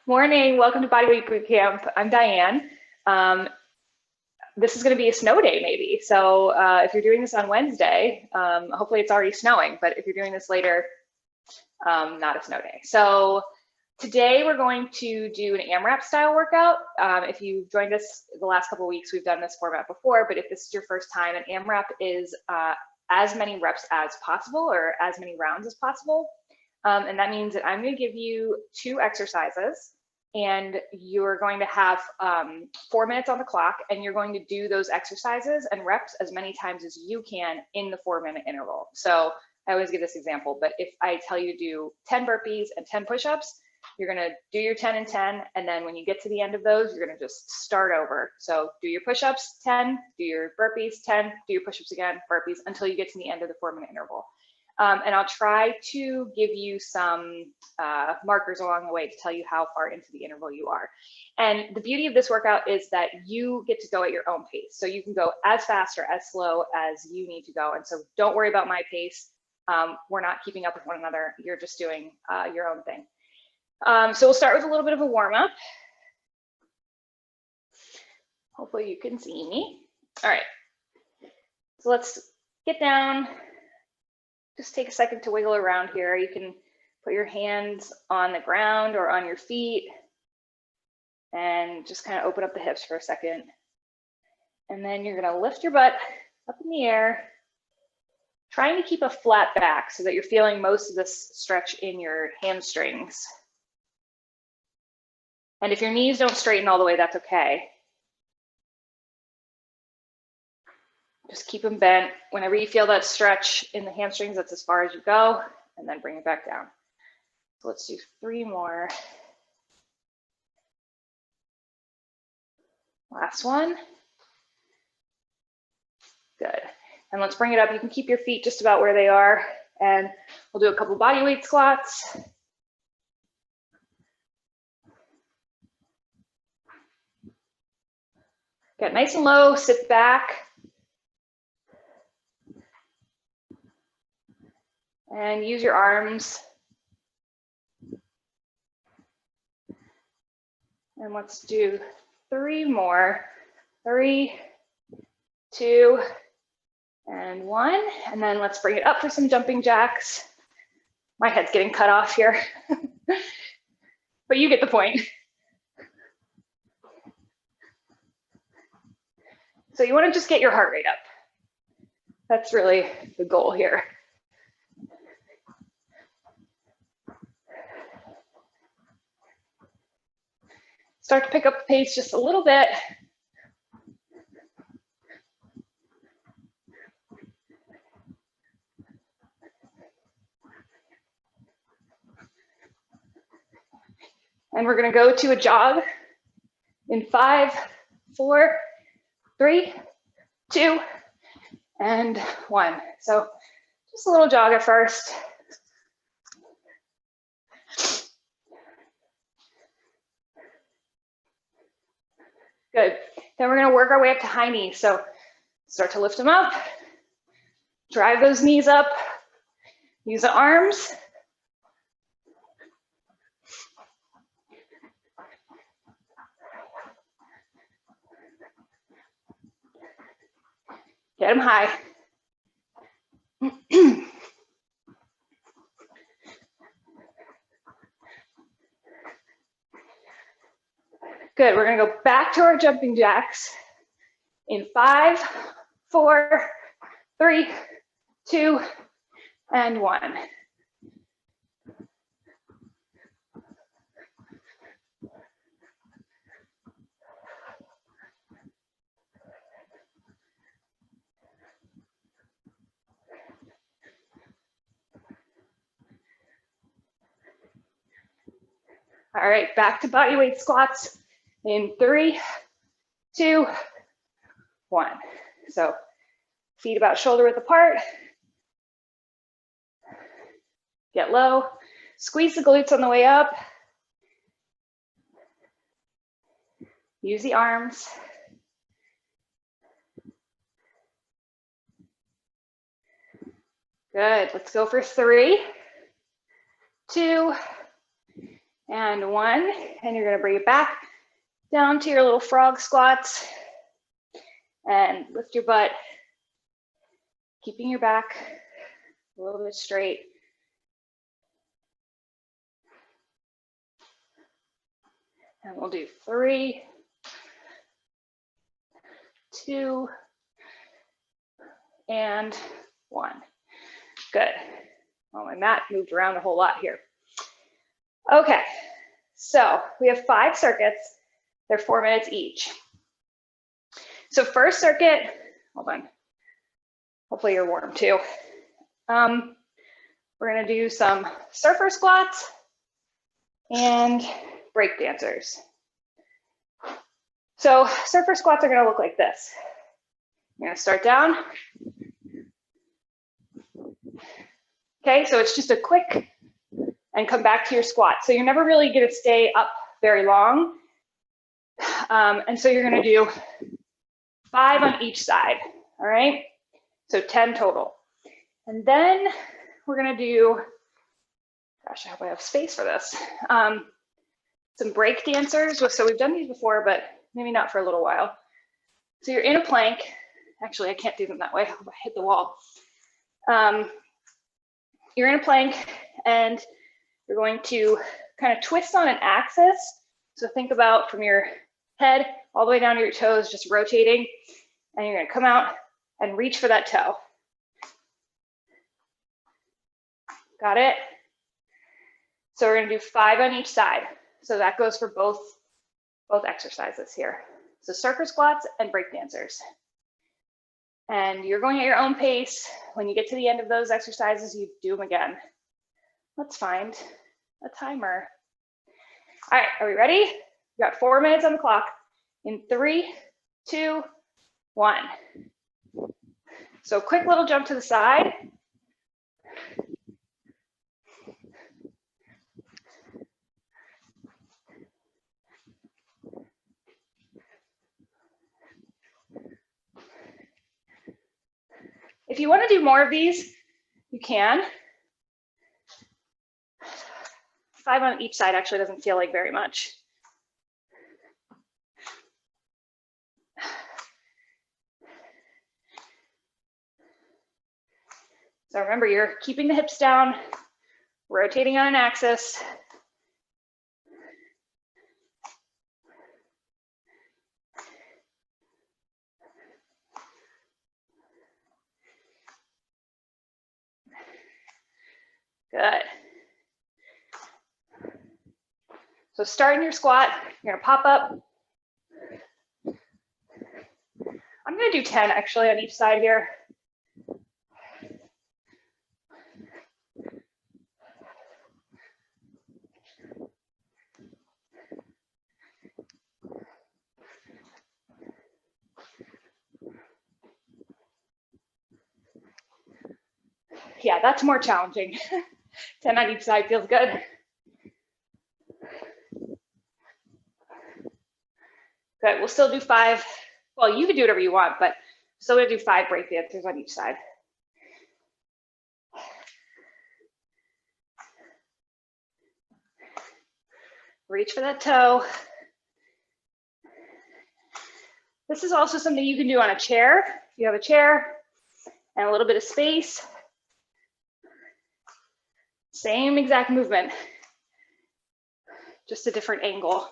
Morning, welcome to Bodyweight Bootcamp. I'm Diane. This is going to be a snow day maybe. So if you're doing this on Wednesday, hopefully it's already snowing, but if you're doing this later, not a snow day. So today we're going to do an AMRAP style workout. If you've joined us the last couple of weeks, we've done this format before, but if this is your first time, an AMRAP is as many reps as possible or as many rounds as possible. And that means that I'm going to give you 2 exercises and you're going to have 4 minutes on the clock and you're going to do those exercises and reps as many times as you can in the 4-minute interval. So I always give this example, but if I tell you to do 10 burpees and 10 push-ups, you're going to do your 10 and 10. And then when you get to the end of those, you're going to just start over. So do your push-ups 10, do your burpees 10, do your push-ups again, burpees until you get to the end of the 4-minute interval. And I'll try to give you some markers along the way to tell you how far into the interval you are. And the beauty of this workout is that you get to go at your own pace. So you can go as fast or as slow as you need to go. And so don't worry about my pace. We're not keeping up with one another. You're just doing your own thing. So we'll start with a little bit of a warm up. Hopefully you can see me. All right. So let's get down. Just take a second to wiggle around here. You can put your hands on the ground or on your feet and just kind of open up the hips for a second. And then you're going to lift your butt up in the air, trying to keep a flat back so that you're feeling most of this stretch in your hamstrings. And if your knees don't straighten all the way, that's okay. Just keep them bent. Whenever you feel that stretch in the hamstrings, that's as far as you go, and then bring it back down. So let's do 3 more. Last one. Good. And let's bring it up. You can keep your feet just about where they are, and we'll do a couple bodyweight squats. Get nice and low, sit back. And use your arms. And let's do 3 more. 3, 2, and 1. And then let's bring it up for some jumping jacks. My head's getting cut off here. But you get the point. So you want to just get your heart rate up. That's really the goal here. Start to pick up the pace just a little bit. And we're going to go to a jog in 5, 4, 3, 2, and 1. So just a little jog at first. Good. Then we're going to work our way up to high knees. So start to lift them up. Drive those knees up. Use the arms. Get them high. Good, we're gonna go back to our jumping jacks in 5, 4, 3, 2, and 1. All right, back to bodyweight squats in 3, 2, 1. So feet about shoulder width apart. Get low. Squeeze the glutes on the way up. Use the arms. Good. Let's go for 3, 2, and 1, and you're gonna bring it back down to your little frog squats and lift your butt, keeping your back a little bit straight. And we'll do 3, 2, and 1. Good. Well, my mat moved around a whole lot here. Okay, so we have 5 circuits. They're 4 minutes each. So first circuit, hold on. Hopefully you're warm too. We're gonna do some surfer squats and break dancers. So surfer squats are gonna look like this. You're gonna start down. Okay, so it's just a quick and come back to your squat. So you're never really gonna stay up very long. And so you're gonna do 5 on each side, all right? So 10 total. And then we're gonna do, gosh, I hope I have space for this. Some break dancers. So we've done these before, but maybe not for a little while. So you're in a plank. Actually, I can't do them that way. I hit the wall. You're in a plank and you're going to kind of twist on an axis. So think about from your head all the way down to your toes, just rotating. And you're gonna come out and reach for that toe. Got it? So we're gonna do 5 on each side. So that goes for both exercises here. So surfer squats and break dancers. And you're going at your own pace. When you get to the end of those exercises, you do them again. Let's find a timer. All right, are we ready? We got 4 minutes on the clock. In 3, 2, 1. So quick little jump to the side. If you want to do more of these, you can. 5 on each side actually doesn't feel like very much. So remember, you're keeping the hips down, rotating on an axis. Good. So starting your squat, you're gonna pop up. I'm gonna do 10 actually on each side here. Yeah, that's more challenging. 10 on each side feels good. Good, we'll still do 5. Well, you can do whatever you want, but still gonna do 5 break dancers on each side. Reach for that toe. This is also something you can do on a chair. If you have a chair and a little bit of space, same exact movement, just a different angle.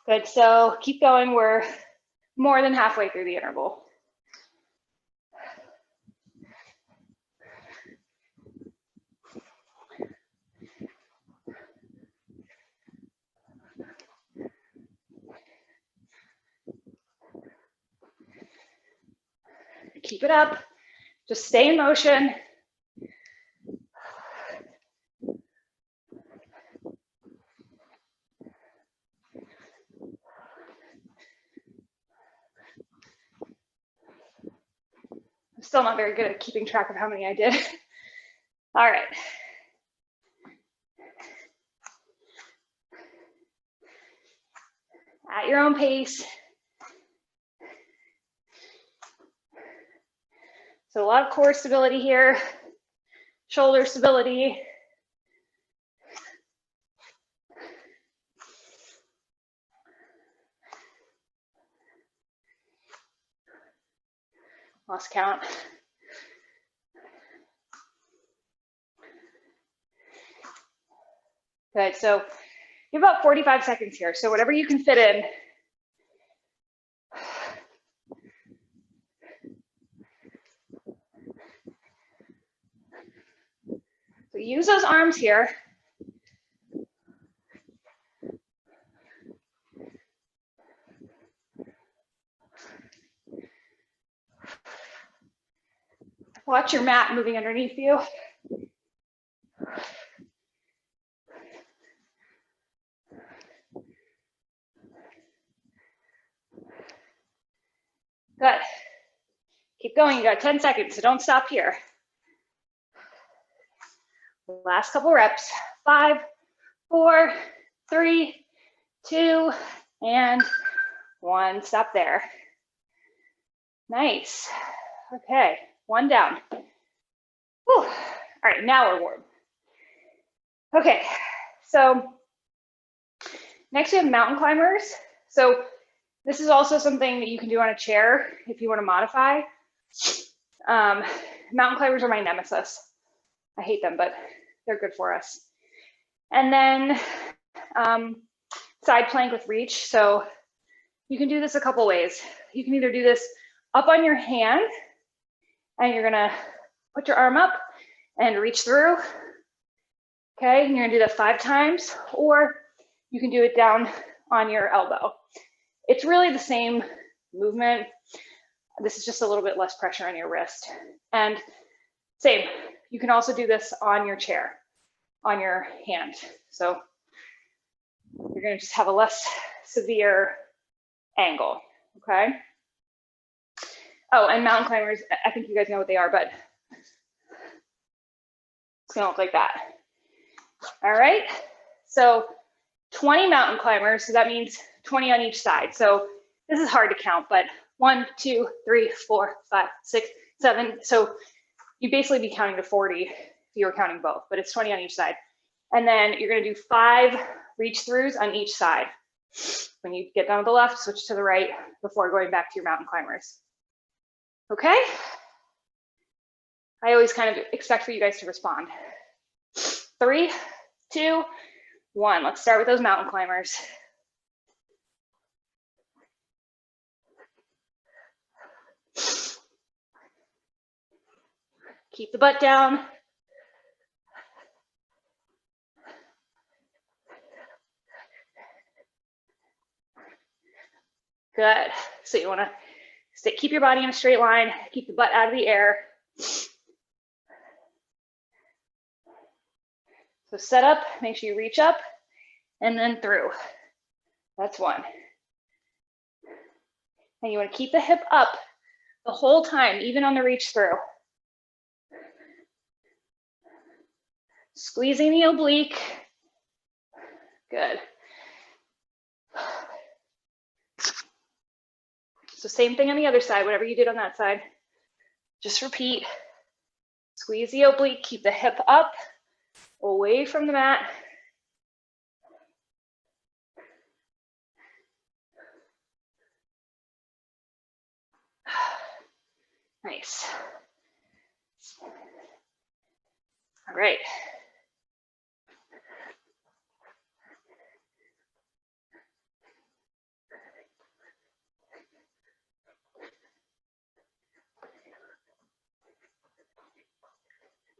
Good, so keep going. We're more than halfway through the interval. Keep it up, just stay in motion. I'm still not very good at keeping track of how many I did. All right. At your own pace. So a lot of core stability here. shoulder stability. Lost count. Good, so you have about 45 seconds here. So whatever you can fit in. So use those arms here. Watch your mat moving underneath you. Good. Keep going, you got 10 seconds, so don't stop here. Last couple reps. 5, 4, 3, 2, and 1. Stop there. Nice. Okay, 1 down. Whew. All right, now we're warm. Okay, so next we have mountain climbers. So this is also something that you can do on a chair if you want to modify. Mountain climbers are my nemesis. I hate them, but they're good for us. And then side plank with reach. So you can do this a couple ways. You can either do this up on your hand, and you're gonna put your arm up and reach through. Okay, and you're gonna do that 5 times, or you can do it down on your elbow. It's really the same movement. This is just a little bit less pressure on your wrist. And same, you can also do this on your chair, on your hand. So you're gonna just have a less severe angle, okay? Oh, and mountain climbers, I think you guys know what they are, but it's gonna look like that. All right, so 20 mountain climbers, so that means 20 on each side. So this is hard to count, but 1, 2, 3, 4, 5, 6, 7. So you'd basically be counting to 40 if you were counting both, but it's 20 on each side. And then you're gonna do 5 reach throughs on each side. When you get down to the left, switch to the right before going back to your mountain climbers. Okay? I always kind of expect for you guys to respond. 3, 2, 1. Let's start with those mountain climbers. Keep the butt down. Good. So you want to keep your body in a straight line, keep the butt out of the air. So set up, make sure you reach up and then through. That's 1. And you want to keep the hip up the whole time, even on the reach through. Squeezing the oblique. Good. So same thing on the other side, whatever you did on that side. Just repeat. Squeeze the oblique, keep the hip up, away from the mat. Nice. All right.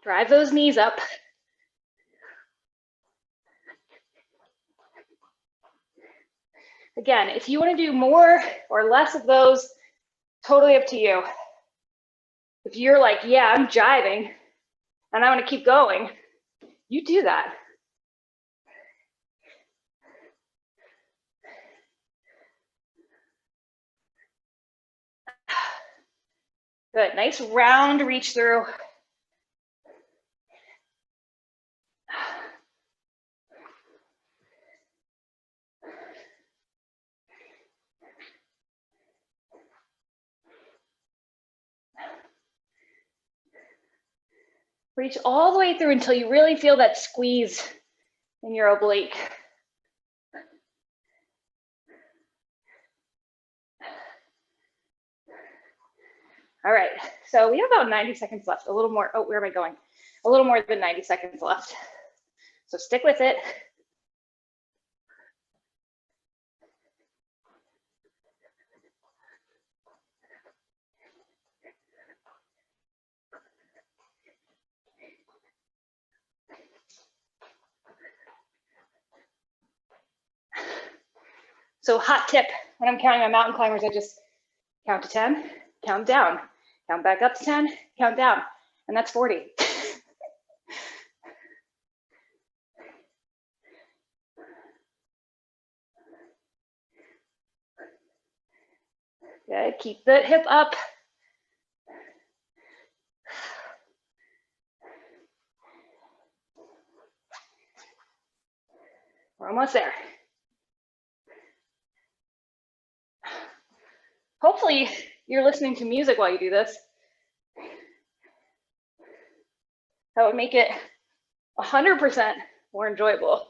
Drive those knees up. Again, if you want to do more or less of those, totally up to you. If you're like, yeah, I'm jiving and I want to keep going, you do that. Good, nice round reach through. Reach all the way through until you really feel that squeeze in your oblique. All right, so we have about 90 seconds left, a little more. Oh, where am I going? A little more than 90 seconds left. So stick with it. So hot tip, when I'm counting my mountain climbers, I just count to 10, count down, count back up to 10, count down, and that's 40. Good, keep the hip up. We're almost there. Hopefully you're listening to music while you do this. That would make it 100% more enjoyable.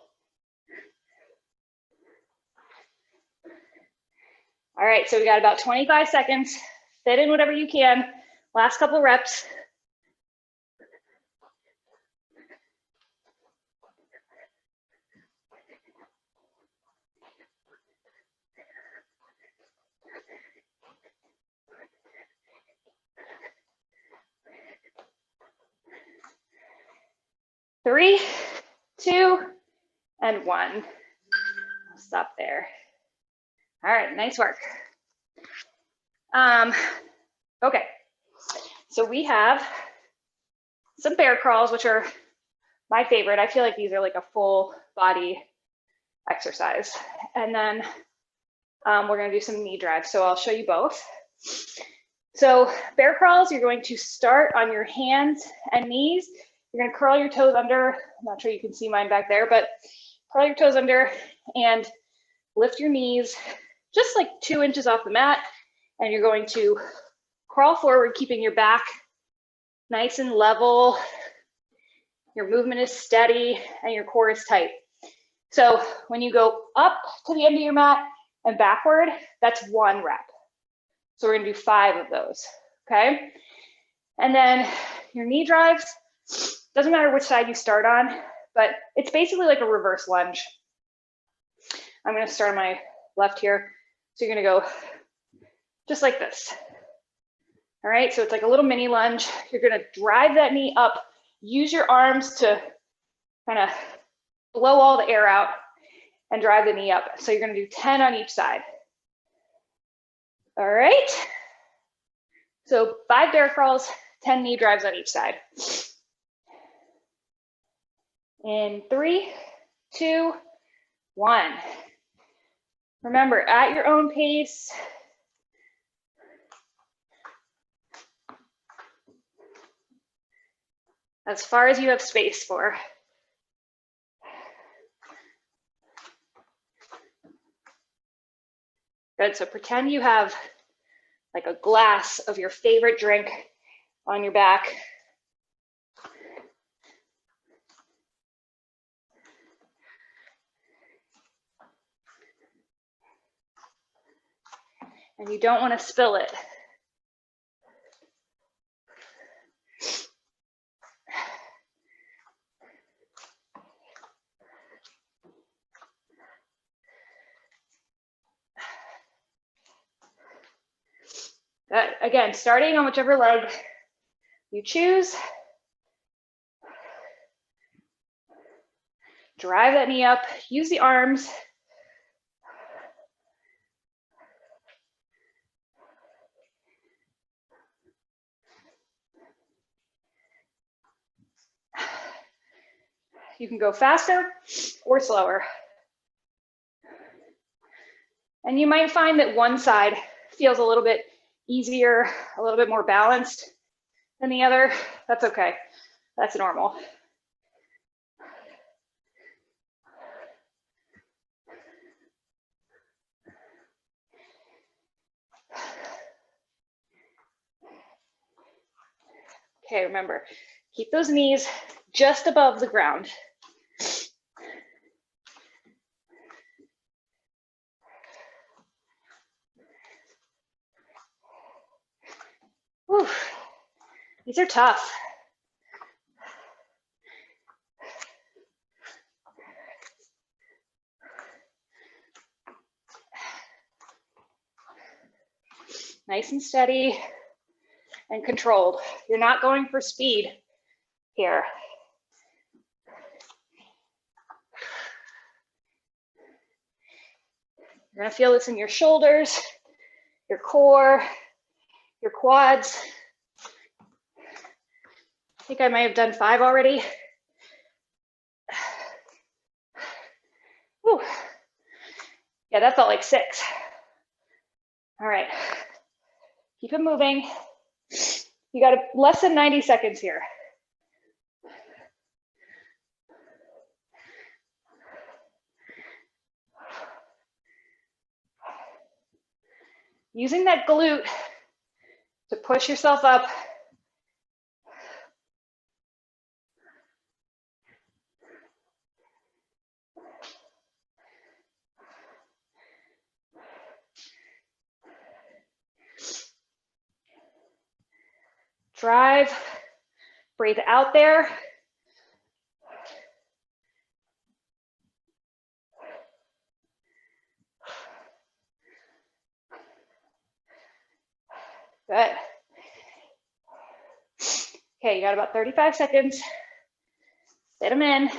All right, so we got about 25 seconds. Fit in whatever you can. Last couple of reps. Three, 2, and 1. I'll stop there. All right, nice work. Okay, so we have some bear crawls, which are my favorite. I feel like these are like a full body exercise. And then we're gonna do some knee drives. So I'll show you both. So bear crawls, you're going to start on your hands and knees. You're gonna curl your toes under. I'm not sure you can see mine back there, but curl your toes under and lift your knees just like 2 inches off the mat. And you're going to crawl forward, keeping your back nice and level. Your movement is steady and your core is tight. So when you go up to the end of your mat and backward, that's 1 rep. So we're gonna do 5 of those, okay? And then your knee drives, doesn't matter which side you start on, but it's basically like a reverse lunge. I'm gonna start on my left here. So you're gonna go just like this. All right, so it's like a little mini lunge. You're gonna drive that knee up, use your arms to kind of blow all the air out and drive the knee up. So you're gonna do 10 on each side. All right, so 5 bear crawls, 10 knee drives on each side. In 3, 2, 1. Remember, at your own pace. As far as you have space for. Good, so pretend you have like a glass of your favorite drink on your back. And you don't want to spill it. Good. Again, starting on whichever leg you choose. Drive that knee up, use the arms. You can go faster or slower. And you might find that one side feels a little bit easier, a little bit more balanced than the other. That's okay. That's normal. Okay, remember, Keep those knees just above the ground. Whew. These are tough. Nice and steady and controlled. You're not going for speed here. You're gonna feel this in your shoulders, your core, your quads. I think I might have done 5 already. Whew. Yeah, that felt like 6. All right, keep it moving. You got less than 90 seconds here. Using that glute to push yourself up. Drive, breathe out there. Good. Okay, you got about 35 seconds. Fit them in.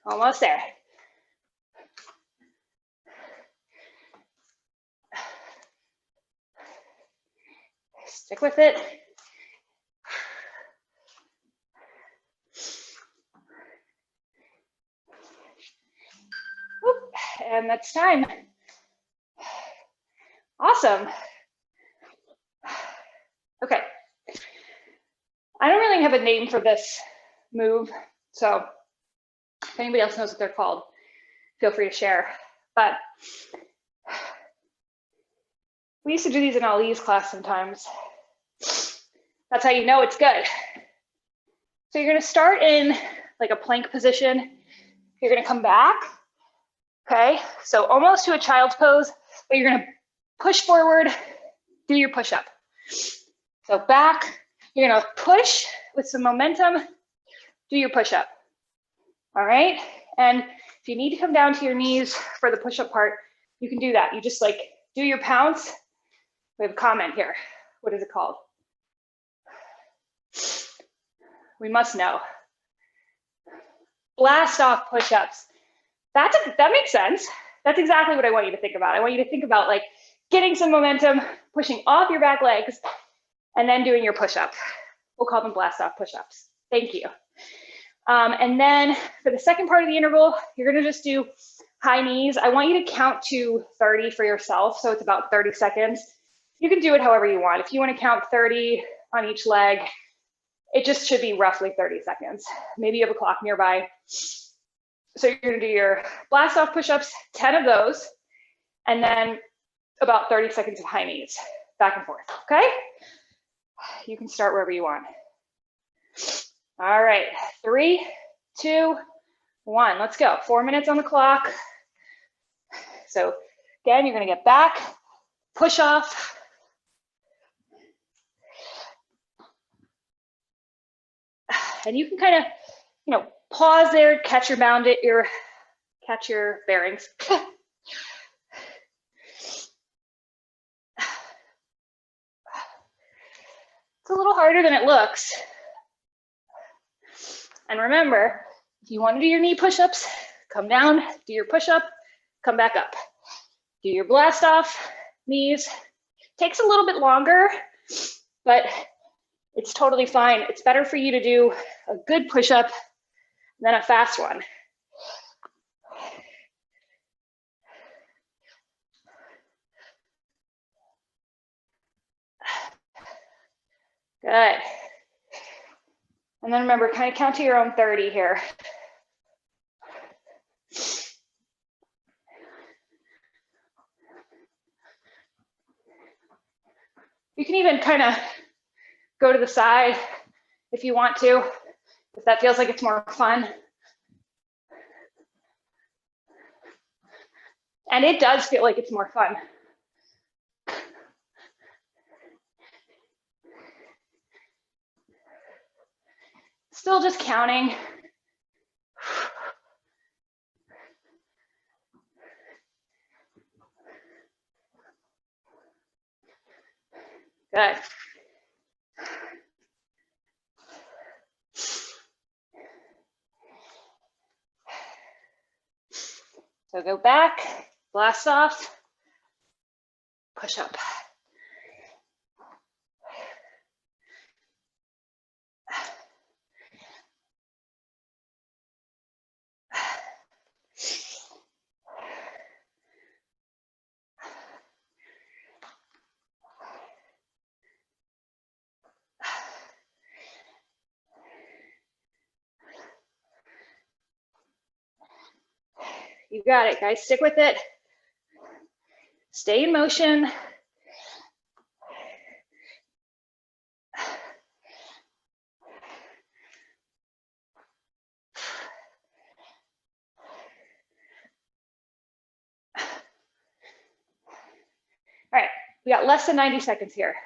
Almost there. Stick with it. Whoop, and that's time. Awesome. Okay. I don't really have a name for this move, so if anybody else knows what they're called, feel free to share. But we used to do these in Ali's class sometimes. That's how you know it's good. So you're gonna start in like a plank position. You're gonna come back, okay? So almost to a child's pose, but you're gonna push forward, do your push-up. So back, you're gonna push with some momentum, do your push-up. All right, and if you need to come down to your knees for the push-up part, you can do that. You just like do your pounce. We have a comment here. What is it called? We must know. Blast off push-ups. That makes sense. That's exactly what I want you to think about. I want you to think about like getting some momentum, pushing off your back legs, and then doing your push-up. We'll call them blast off push-ups. Thank you. And then for the second part of the interval, you're gonna just do high knees. I want you to count to 30 for yourself, so it's about 30 seconds. You can do it however you want. If you wanna count 30 on each leg, it just should be roughly 30 seconds. Maybe you have a clock nearby. So you're gonna do your blast off push-ups, 10 of those, and then about 30 seconds of high knees, back and forth, okay? You can start wherever you want. All right, 3, 2, 1, let's go. 4 minutes on the clock. So again, you're gonna get back, push off. And you can kind of, you know, pause there, catch your bearings. It's a little harder than it looks. And remember, if you want to do your knee push-ups, come down, do your push-up, come back up. Do your blast off knees. Takes a little bit longer, but it's totally fine. It's better for you to do a good push-up than a fast one. Good. And then remember, kind of count to your own 30 here. You can even kind of go to the side if you want to, if that feels like it's more fun. And it does feel like it's more fun. Still just counting. Good. So go back, blast off, push up. You got it, guys. Stick with it. Stay in motion. All right, we got less than 90 seconds here.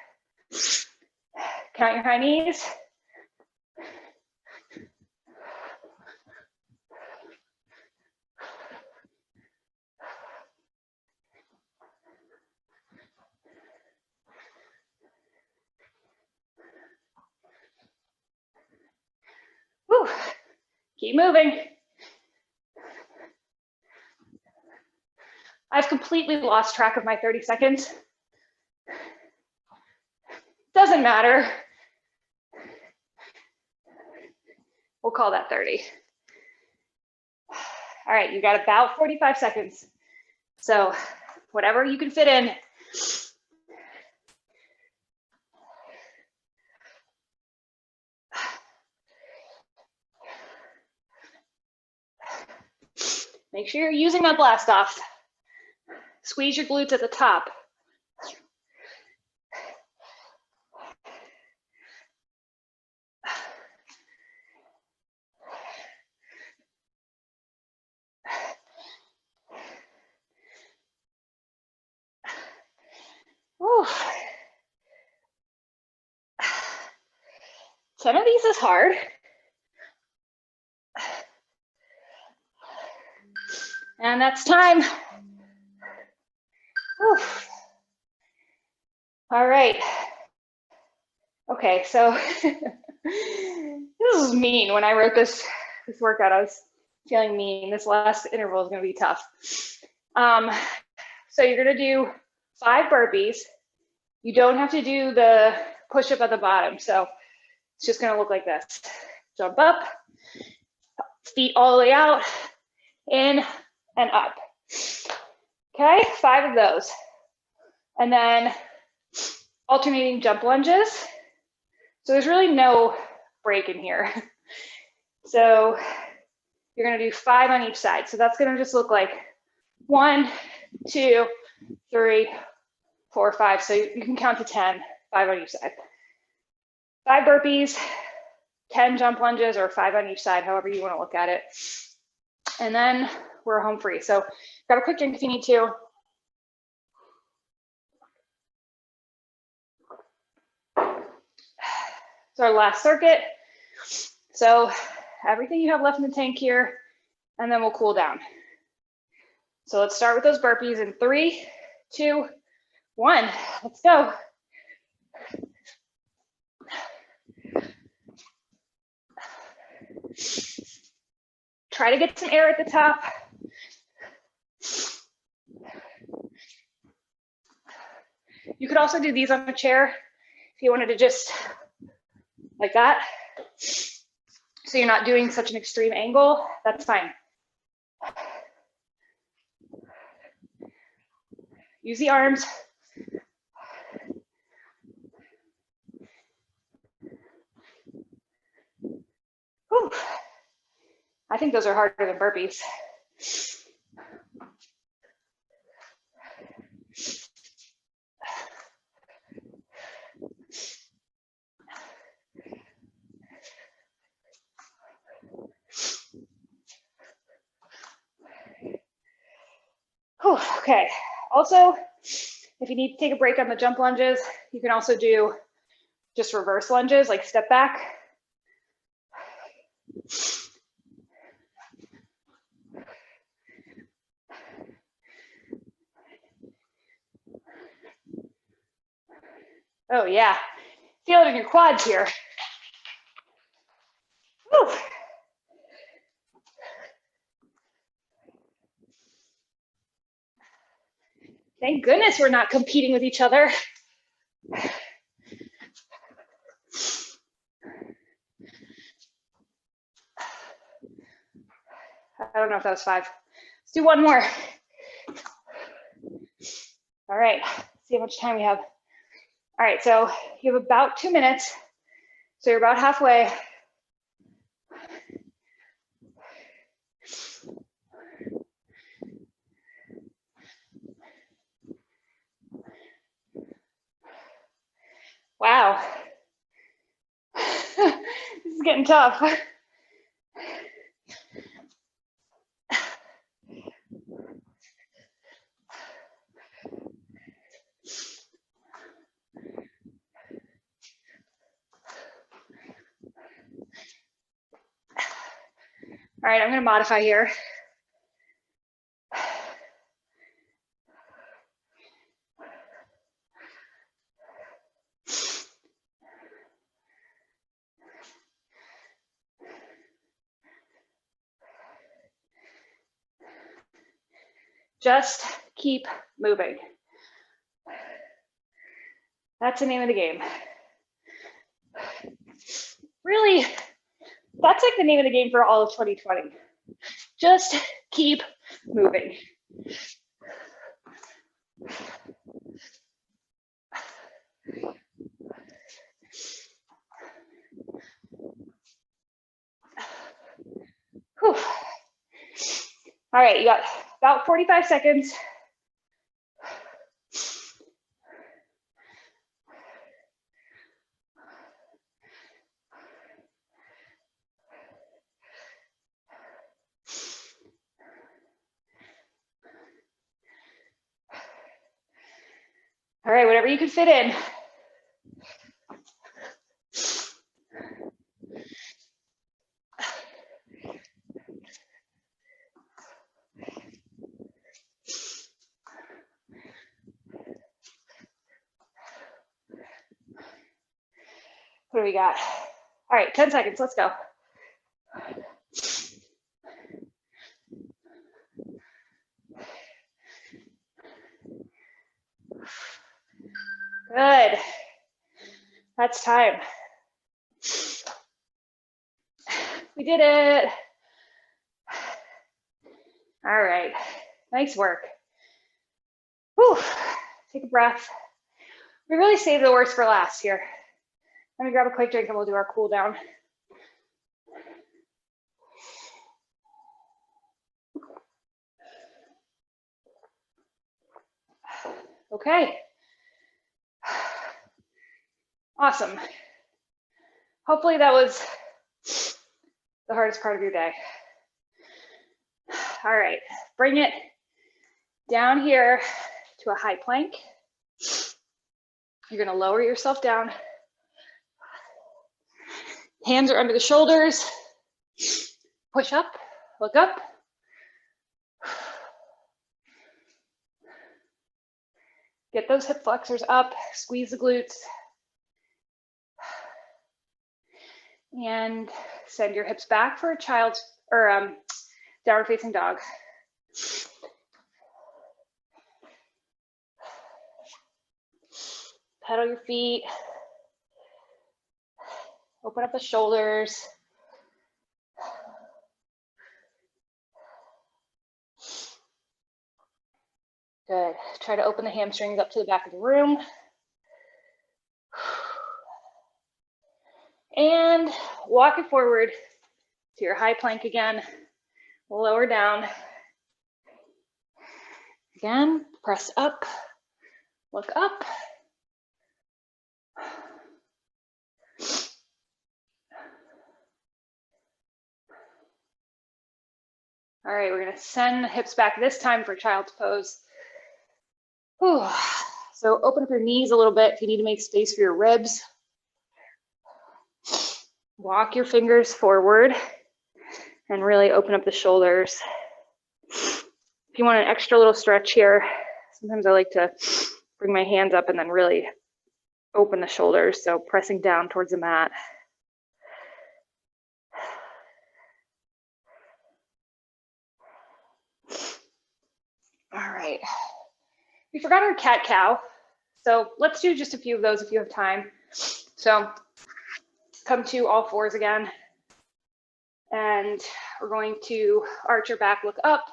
Count your high knees. Whew. Keep moving. I've completely lost track of my 30 seconds. Doesn't matter. We'll call that 30. All right, you got about 45 seconds. So whatever you can fit in. Make sure you're using that blast off. Squeeze your glutes at the top. Whew. 10 of these is hard. And that's time. Whew. All right. Okay, so this is mean. When I wrote this workout, I was feeling mean. This last interval is going to be tough. So you're going to do 5 burpees. You don't have to do the push-up at the bottom. So it's just going to look like this. Jump up, feet all the way out, in and up. Okay, 5 of those. And then alternating jump lunges. So there's really no break in here. So you're going to do 5 on each side. So that's going to just look like 1, 2, 3, 4, 5. So you can count to 10, 5 on each side. 5 burpees, 10 jump lunges, or 5 on each side, however you want to look at it. And then we're home free. So grab a quick drink if you need to. So our last circuit. So everything you have left in the tank here, and then we'll cool down. So let's start with those burpees in 3, 2, 1. Let's go. Try to get some air at the top. You could also do these on a chair if you wanted to just like that. So you're not doing such an extreme angle, that's fine. Use the arms. Whew. I think those are harder than burpees. Whew. Okay. Also, if you need to take a break on the jump lunges, you can also do just reverse lunges, like step back. Oh yeah, feel it in your quads here. Whew. Thank goodness we're not competing with each other. I don't know if that was 5. Let's do one more. All right, see how much time we have. All right, so you have about 2 minutes. So you're about halfway. Wow. This is getting tough. All right, I'm going to modify here. Just keep moving. That's the name of the game. Really, that's like the name of the game for all of 2020. Just keep moving. Whew. All right, you got about 45 seconds. All right, whatever you can fit in. What do we got? All right, 10 seconds, let's go. Good. That's time. We did it. All right, nice work. Whew. Take a breath. We really saved the worst for last here. Let me grab a quick drink and we'll do our cool down. Okay. Awesome. Hopefully that was the hardest part of your day. All right, bring it down here to a high plank. You're gonna lower yourself down. Hands are under the shoulders. Push up, look up. Get those hip flexors up, squeeze the glutes. And send your hips back for a child's or downward facing dog. Pedal your feet. Open up the shoulders. Good. Try to open the hamstrings up to the back of the room. And walk it forward to your high plank again. Lower down. Again, press up, look up. All right, we're gonna send the hips back this time for child's pose. Whew. So open up your knees a little bit if you need to make space for your ribs. Walk your fingers forward and really open up the shoulders. If you want an extra little stretch here, sometimes I like to bring my hands up and then really open the shoulders, so pressing down towards the mat. All right, we forgot our cat-cow, so let's do just a few of those if you have time. So come to all fours again, and we're going to arch your back, look up.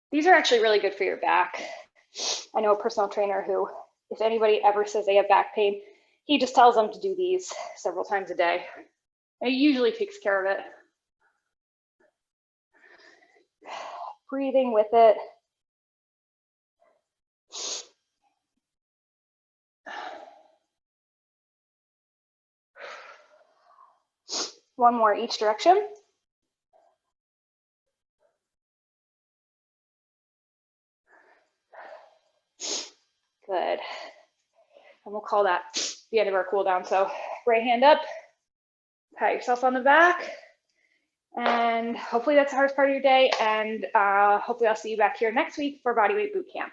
These are actually really good for your back. I know a personal trainer who, if anybody ever says they have back pain, he just tells them to do these several times a day. It usually takes care of it. Breathing with it. One more each direction. Good. And we'll call that the end of our cool down. So right hand up, pat yourself on the back, and hopefully that's the hardest part of your day. And hopefully I'll see you back here next week for Bodyweight Bootcamp.